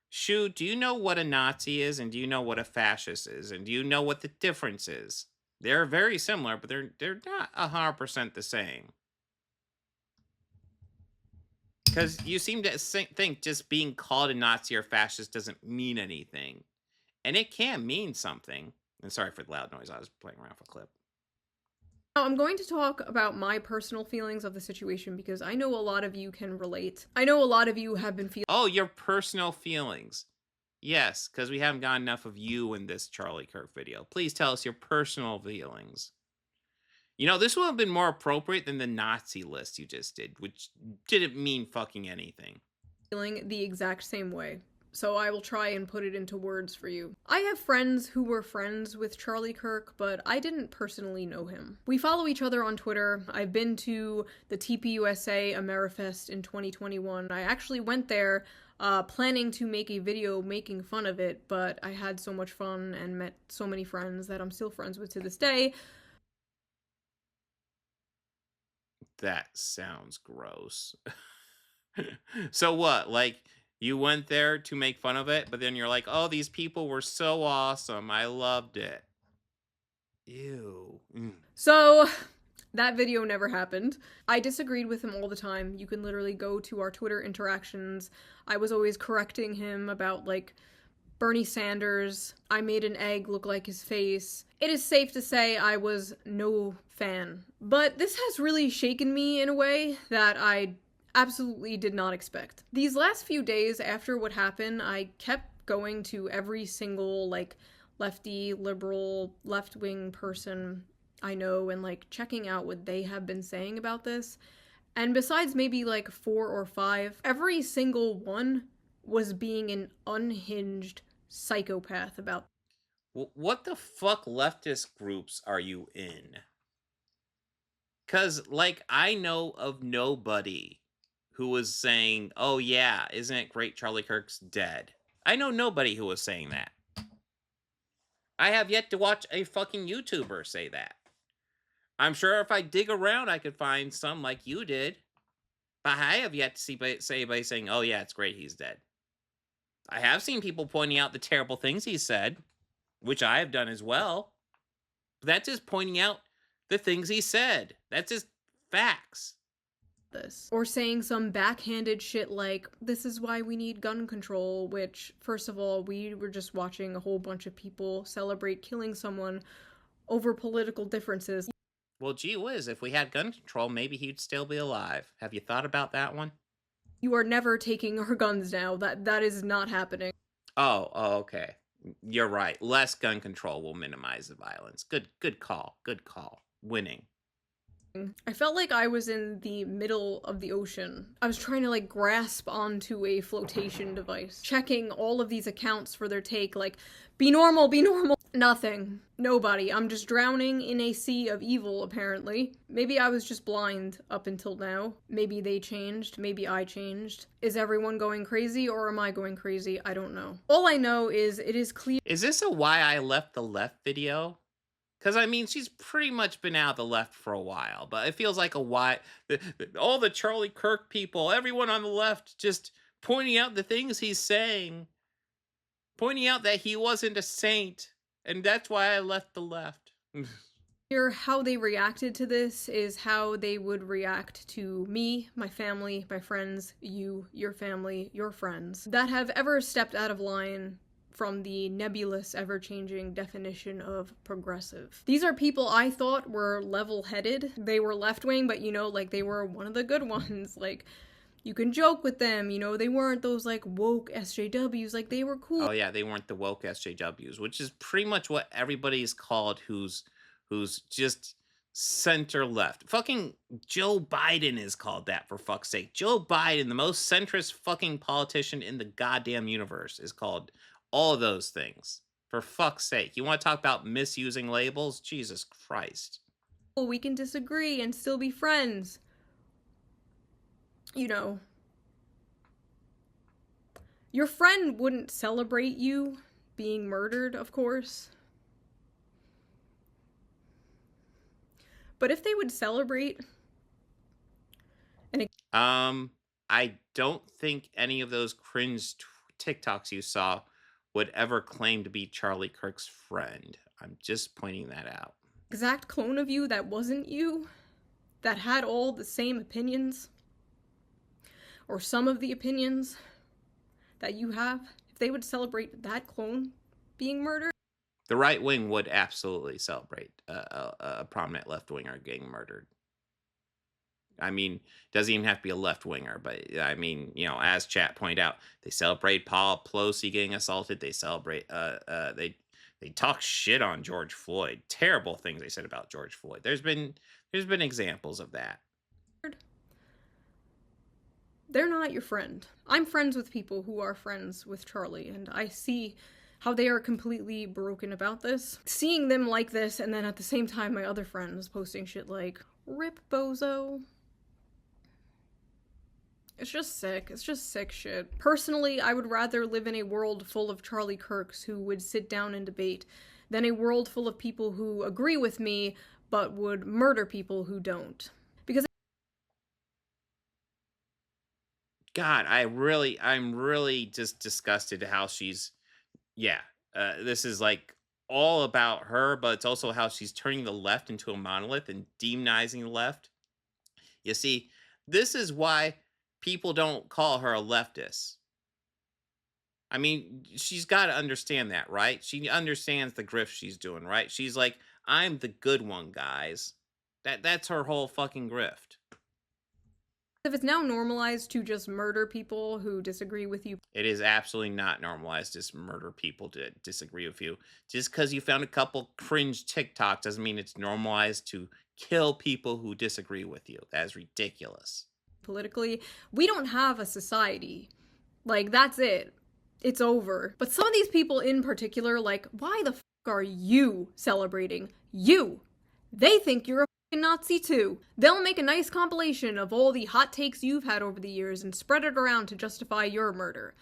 Shoe, do you know what a Nazi is, and do you know what a fascist is, and do you know what the difference is? They're very similar, but they're not 100% the same. Because you seem to think just being called a Nazi or fascist doesn't mean anything. And it can mean something. And sorry for the loud noise, I was playing around with a clip. now I'm going to talk about my personal feelings of the situation because I know a lot of you can relate. I know a lot of you have been feeling... Oh, your personal feelings. Yes, because we haven't got enough of you in this Charlie Kirk video. Please tell us your personal feelings. You know, this would have been more appropriate than the Nazi list you just did, which didn't mean fucking anything. Feeling the exact same way. So I will try and put it into words for you. I have friends who were friends with Charlie Kirk, but I didn't personally know him. We follow each other on Twitter. I've been to the TPUSA Amerifest in 2021. I actually went there planning to make a video making fun of it, but I had so much fun and met so many friends that I'm still friends with to this day. That sounds gross. So what? Like, you went there to make fun of it, but then you're like, oh, these people were so awesome. I loved it. Ew. So, that video never happened. I disagreed with him all the time. You can literally go to our Twitter interactions. I was always correcting him about, like, Bernie Sanders. I made an egg look like his face. It is safe to say I was no fan. But this has really shaken me in a way that I absolutely did not expect. These last few days after what happened, I kept going to every single, like, lefty, liberal, left-wing person I know and, like, checking out what they have been saying about this. And besides maybe, like, 4 or 5, every single one was being an unhinged psychopath about. What the fuck leftist groups are you in? Because, like, I know of nobody who was saying, oh yeah, isn't it great Charlie Kirk's dead? I know nobody who was saying that. I have yet to watch a fucking YouTuber say that. I'm sure if I dig around, I could find some like you did. But I have yet to see anybody saying, oh yeah, it's great he's dead. I have seen people pointing out the terrible things he said, which I have done as well. But that's just pointing out the things he said. That's just facts. This. Or saying some backhanded shit like, this is why we need gun control, which, first of all, we were just watching a whole bunch of people celebrate killing someone over political differences. Well, gee whiz, if we had gun control, maybe he'd still be alive. Have you thought about that one? You are never taking our guns now. That is not happening. Oh, okay. You're right. Less gun control will minimize the violence. Good call. Good call. Winning. I felt like I was in the middle of the ocean. I was trying to like grasp onto a flotation device, checking all of these accounts for their take, like, be normal, be normal. Nothing. Nobody. I'm just drowning in a sea of evil, apparently. Maybe I was just blind up until now. Maybe they changed. Maybe I changed. Is everyone going crazy or am I going crazy? I don't know. All I know is it is clear. Is this a why I left the left video? Because, I mean, she's pretty much been out of the left for a while, but it feels like a why. All the Charlie Kirk people, everyone on the left, just pointing out the things he's saying, pointing out that he wasn't a saint, and that's why I left the left. How they reacted to this is how they would react to me, my family, my friends, you, your family, your friends, that have ever stepped out of line from the nebulous, ever-changing definition of progressive. These are people I thought were level-headed. They were left-wing, but, you know, like, they were one of the good ones. Like, you can joke with them, you know, they weren't those, like, woke SJWs, like, they were cool. Oh, yeah, they weren't the woke SJWs, which is pretty much what everybody's called who's just center-left. Fucking Joe Biden is called that, for fuck's sake. Joe Biden, the most centrist fucking politician in the goddamn universe, is called all of those things. For fuck's sake. You want to talk about misusing labels? Jesus Christ. We can disagree and still be friends. You know. Your friend wouldn't celebrate you being murdered, of course. But if they would celebrate... I don't think any of those cringe TikToks you saw would ever claim to be Charlie Kirk's friend. I'm just pointing that out. Exact clone of you that wasn't you, that had all the same opinions, or some of the opinions that you have, if they would celebrate that clone being murdered. The right wing would absolutely celebrate a prominent left-winger getting murdered. I mean, doesn't even have to be a left-winger, but I mean, you know, as chat pointed out, they celebrate Paul Pelosi getting assaulted. They celebrate, they talk shit on George Floyd. Terrible things they said about George Floyd. There's been examples of that. They're not your friend. I'm friends with people who are friends with Charlie, and I see how they are completely broken about this. Seeing them like this, and then at the same time my other friends posting shit like, rip bozo. It's just sick. It's just sick shit. Personally, I would rather live in a world full of Charlie Kirks who would sit down and debate than a world full of people who agree with me but would murder people who don't. Because God, I'm really just disgusted how she's, this is like all about her, but it's also how she's turning the left into a monolith and demonizing the left. You see, this is why people don't call her a leftist. I mean, she's got to understand that, right? She understands the grift she's doing, right? She's like, I'm the good one, guys. That's her whole fucking grift. if it's now normalized to just murder people who disagree with you. It is absolutely not normalized to murder people to disagree with you. Just because you found a couple cringe TikToks doesn't mean it's normalized to kill people who disagree with you. That is ridiculous. Politically, we don't have a society. Like, that's it. It's over. But some of these people in particular, like, why the f*** are you celebrating? You! They think you're a f***ing Nazi too. They'll make a nice compilation of all the hot takes you've had over the years and spread it around to justify your murder.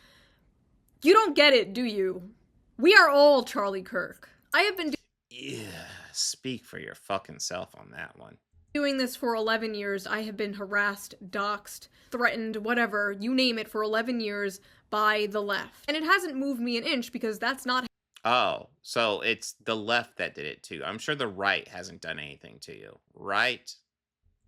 You don't get it, do you? We are all Charlie Kirk. I have been Yeah. Speak for your fucking self on that one. Doing this for 11 years, I have been harassed, doxxed, threatened, whatever, you name it, for 11 years by the left. And it hasn't moved me an inch because that's not Oh, so it's the left that did it too. I'm sure the right hasn't done anything to you, right?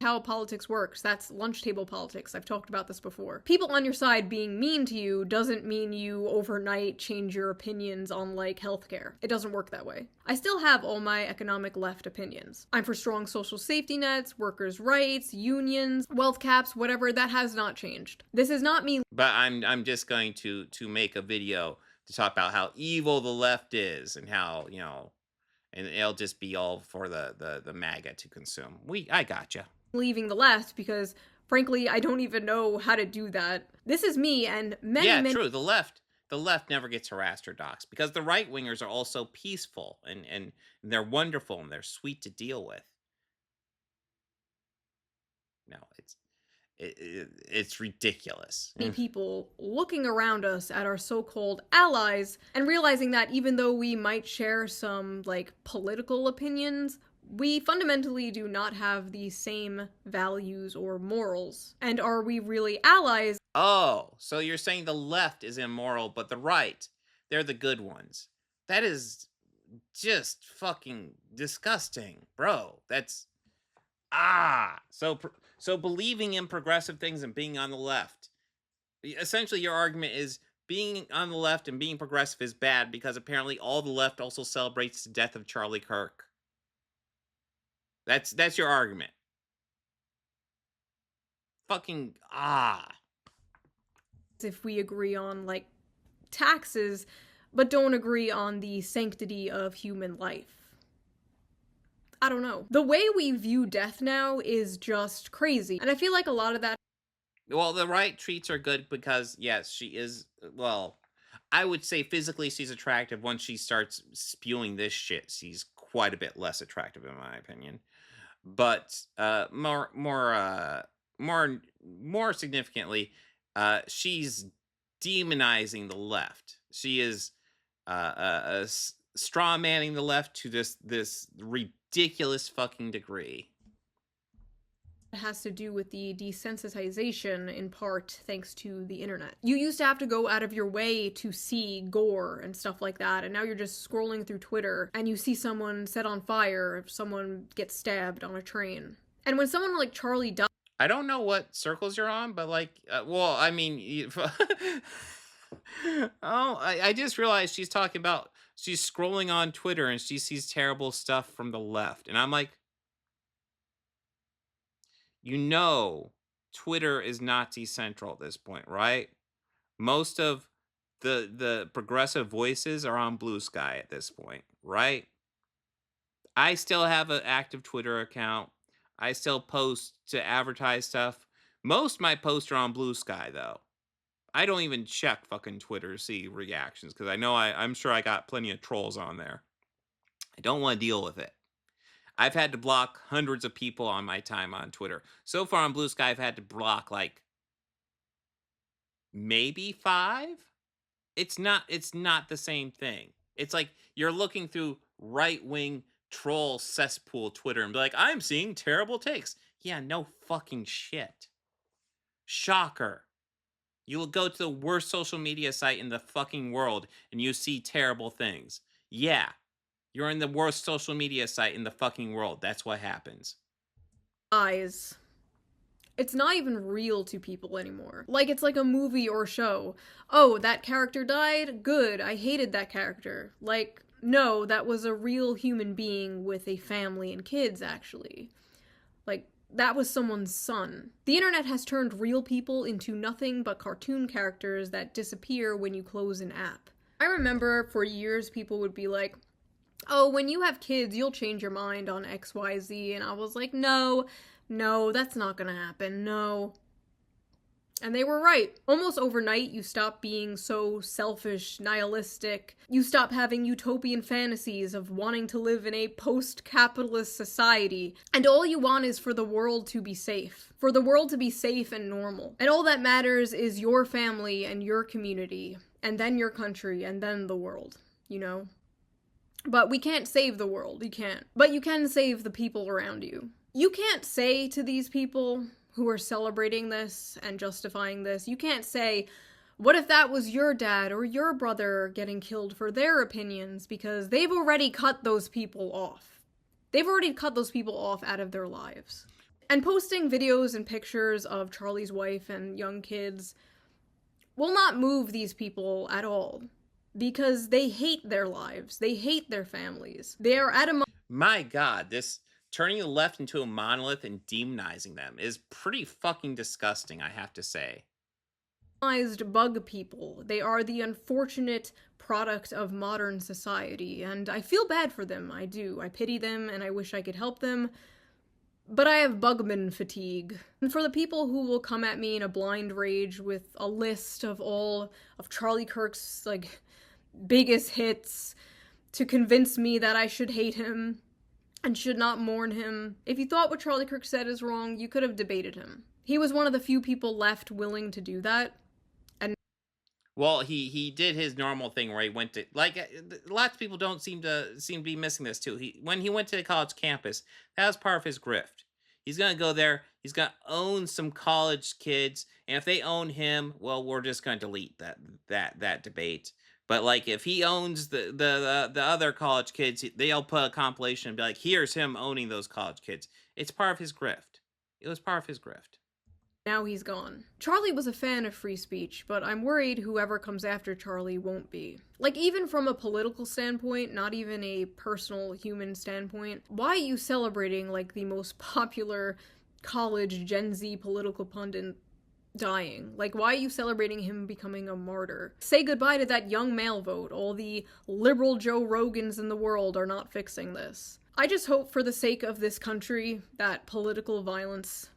how politics works. That's lunch table politics. I've talked about this before. People on your side being mean to you doesn't mean you overnight change your opinions on, like, healthcare. It doesn't work that way. I still have all my economic left opinions. I'm for strong social safety nets, workers' rights, unions, wealth caps, whatever. That has not changed. This is not me. But I'm just going to make a video to talk about how evil the left is and how, you know, and it'll just be all for the MAGA to consume. I gotcha. Leaving the left because, frankly, I don't even know how to do that. This is me and many true. The left never gets harassed or doxxed because the right wingers are also peaceful and they're wonderful and they're sweet to deal with. No, it's ridiculous. People looking around us at our so-called allies and realizing that even though we might share some, like, political opinions, we fundamentally do not have the same values or morals. And are we really allies? Oh, so you're saying the left is immoral, but the right, they're the good ones. That is just fucking disgusting, bro. That's... So believing in progressive things and being on the left. Essentially, your argument is being on the left and being progressive is bad because apparently all the left also celebrates the death of Charlie Kirk. That's your argument. Fucking If we agree on, like, taxes, but don't agree on the sanctity of human life. I don't know. The way we view death now is just crazy. And I feel like a lot of that... Well, the right treats her good because, yes, she is, well, I would say physically she's attractive. Once she starts spewing this shit, she's quite a bit less attractive in my opinion. But more significantly, she's demonizing the left. She is straw manning the left to this ridiculous fucking degree. It has to do with the desensitization, in part thanks to the internet. You used to have to go out of your way to see gore and stuff like that, and now you're just scrolling through Twitter and you see someone set on fire, if someone gets stabbed on a train. And when someone like Charlie died... I don't know what circles you're on, but like, well, I mean, I just realized she's talking about, she's scrolling on Twitter and she sees terrible stuff from the left. And I'm like, you know, Twitter is Nazi central at this point, right? Most of the progressive voices are on Blue Sky at this point, right? I still have an active Twitter account. I still post to advertise stuff. Most of my posts are on Blue Sky, though. I don't even check fucking Twitter to see reactions, because I know I'm sure I got plenty of trolls on there. I don't want to deal with it. I've had to block hundreds of people on my time on Twitter. So far on Blue Sky, I've had to block, like, maybe 5? It's not the same thing. It's like you're looking through right-wing troll cesspool Twitter and be like, I'm seeing terrible takes. Yeah, no fucking shit. Shocker. You will go to the worst social media site in the fucking world and you see terrible things. Yeah, you're in the worst social media site in the fucking world. That's what happens. Eyes. It's not even real to people anymore. Like, it's like a movie or show. Oh, that character died? Good, I hated that character. Like, no, that was a real human being with a family and kids, actually. Like, that was someone's son. The internet has turned real people into nothing but cartoon characters that disappear when you close an app. I remember for years people would be like, oh, when you have kids, you'll change your mind on XYZ, and I was like, no, that's not gonna happen, no. And they were right. Almost overnight, you stop being so selfish, nihilistic. You stop having utopian fantasies of wanting to live in a post-capitalist society. And all you want is for the world to be safe. For the world to be safe and normal. And all that matters is your family and your community. And then your country, and then the world. You know? But we can't save the world, you can't. But you can save the people around you. You can't say to these people who are celebrating this and justifying this, you can't say, what if that was your dad or your brother getting killed for their opinions, because they've already cut those people off. They've already cut those people off out of their lives. And posting videos and pictures of Charlie's wife and young kids will not move these people at all. Because they hate their lives. They hate their families. They are at a... My God, this turning the left into a monolith and demonizing them is pretty fucking disgusting, I have to say. Bug people. They are the unfortunate product of modern society, and I feel bad for them, I do. I pity them, and I wish I could help them. But I have bugman fatigue. And for the people who will come at me in a blind rage with a list of all of Charlie Kirk's, like, biggest hits to convince me that I should hate him and should not mourn him. If you thought what Charlie Kirk said is wrong, you could have debated him. He was one of the few people left willing to do that. And well, he did his normal thing where he went to, like, lots of people don't seem to be missing this too. When he went to the college campus, that was part of his grift. He's gonna go there, he's gonna own some college kids, and if they own him, well, we're just gonna delete that debate. But, like, if he owns the other college kids, they'll put a compilation and be like, here's him owning those college kids. It's part of his grift. It was part of his grift. Now he's gone. Charlie was a fan of free speech, but I'm worried whoever comes after Charlie won't be. Like, even from a political standpoint, not even a personal human standpoint, why are you celebrating, like, the most popular college Gen Z political pundit dying? Like, why are you celebrating him becoming a martyr? Say goodbye to that young male vote. All the liberal Joe Rogans in the world are not fixing this. I just hope for the sake of this country that political violence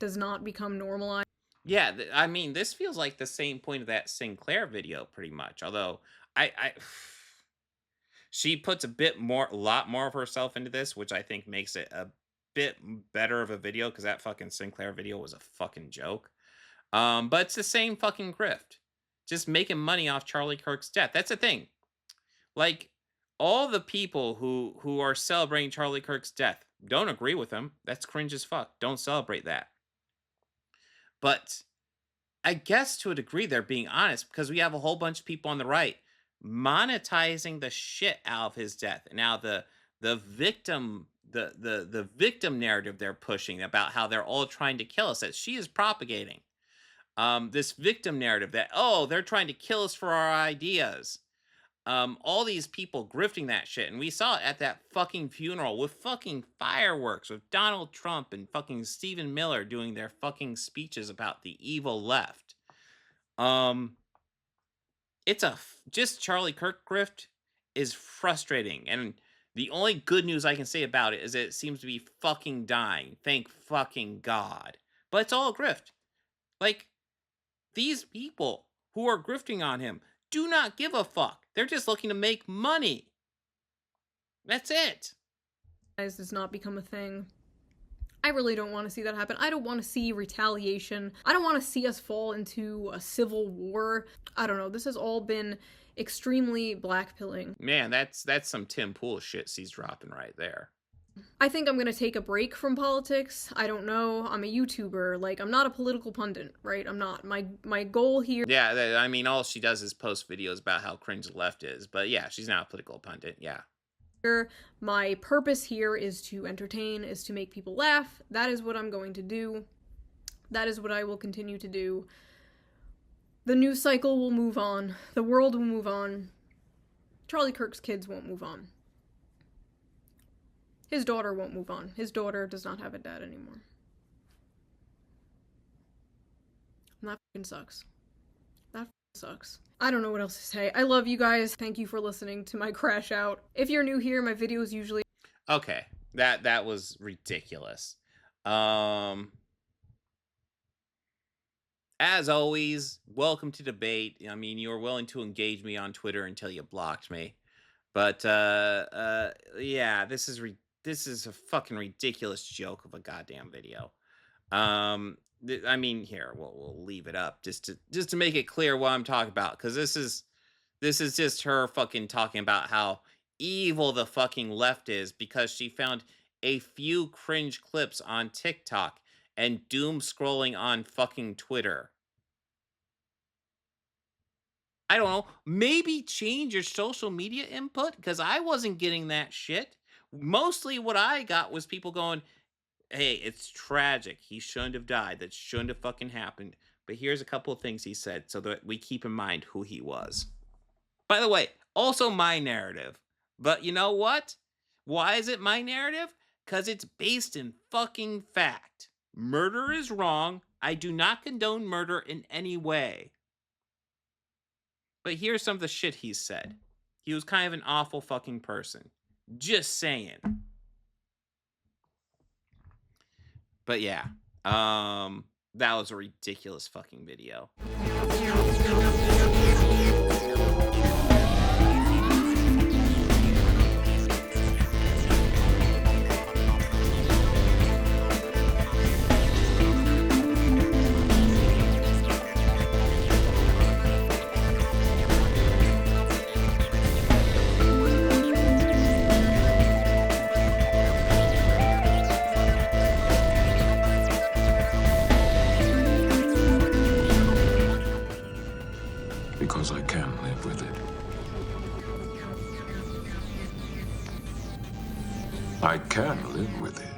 does not become normalized. Yeah, I mean, this feels like the same point of that Sinclair video, pretty much. Although, she puts a lot more of herself into this, which I think makes it a bit better of a video, because that fucking Sinclair video was a fucking joke. But it's the same fucking grift. Just making money off Charlie Kirk's death. That's the thing. Like, all the people who are celebrating Charlie Kirk's death don't agree with him. That's cringe as fuck. Don't celebrate that. But I guess to a degree they're being honest, because we have a whole bunch of people on the right monetizing the shit out of his death. Now the victim the victim narrative they're pushing about how they're all trying to kill us, that she is propagating. This victim narrative that, oh, they're trying to kill us for our ideas. All these people grifting that shit. And we saw it at that fucking funeral with fucking fireworks, with Donald Trump and fucking Stephen Miller doing their fucking speeches about the evil left. It's just Charlie Kirk grift is frustrating. And the only good news I can say about it is that it seems to be fucking dying. Thank fucking God. But it's all a grift. Like, these people who are grifting on him do not give a fuck. They're just looking to make money. That's it. Does not become a thing. I really don't want to see that happen. I don't want to see retaliation. I don't want to see us fall into a civil war. I don't know. This has all been extremely blackpilling. Man, that's some Tim Pool shit she's dropping right there. I think I'm gonna take a break from politics. I don't know. I'm a YouTuber. Like, I'm not a political pundit, right? I'm not. My goal here... Yeah, I mean, all she does is post videos about how cringe the left is. But yeah, she's not a political pundit, yeah. My purpose here is to entertain, is to make people laugh. That is what I'm going to do. That is what I will continue to do. The news cycle will move on. The world will move on. Charlie Kirk's kids won't move on. His daughter won't move on. His daughter does not have a dad anymore. And that fucking sucks. That fucking sucks. I don't know what else to say. I love you guys. Thank you for listening to my crash out. If you're new here, my videos usually... Okay. That was ridiculous. As always, welcome to debate. I mean, you were willing to engage me on Twitter until you blocked me. But, yeah, this is a fucking ridiculous joke of a goddamn video. I mean, here, we'll leave it up just to make it clear what I'm talking about, because this is just her fucking talking about how evil the fucking left is because she found a few cringe clips on TikTok and doom scrolling on fucking Twitter. I don't know, maybe change your social media input, because I wasn't getting that shit. Mostly what I got was people going, hey, it's tragic. He shouldn't have died. That shouldn't have fucking happened. But here's a couple of things he said so that we keep in mind who he was. By the way, also my narrative. But you know what? Why is it my narrative? Because it's based in fucking fact. Murder is wrong. I do not condone murder in any way. But here's some of the shit he said. He was kind of an awful fucking person. Just saying. But yeah, that was a ridiculous fucking video. Because I can live with it. I can live with it.